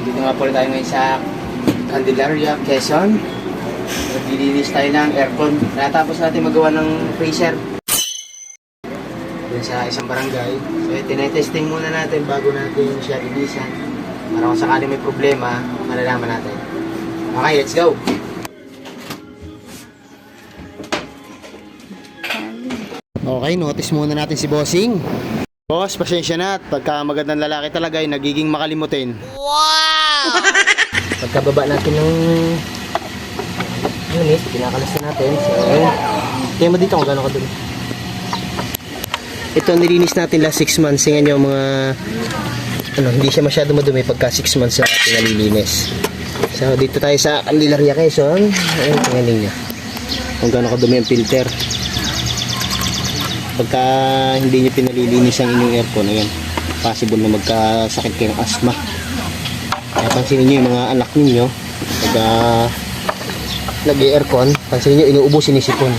Dito nga po tayo ngayon sa Candelaria, Quezon. Naglilinis tayo ng aircon. Natapos natin magawa ng freezer dun sa isang barangay. So tinetesting muna natin bago natin siya linisan. Para kung sakali may problema, malalaman natin. Okay, let's go! Okay, notice muna natin si Bossing. Boss, pasensya na at pagka magandang lalaki talaga ay nagiging makalimutin. Wow! Pagkababa natin ng unit, pinakalas na natin. So, kaya mo dito kung gano'n ka dun. Ito nilinis natin last 6 months. Tingnan nyo mga hindi siya masyado madumi pagka 6 months na natin nalilinis. So dito tayo sa Candelaria, Quezon. Ayun, tingnan nyo kung gano'n kadumi ang filter. Pagka hindi nyo pinalilinis ang inyong aircon, ayan, possible na magkasakit kayo ng asthma. Kaya pansinin nyo yung mga anak ninyo pagka nag-aircon, pansinin nyo inuubo, sinisipon.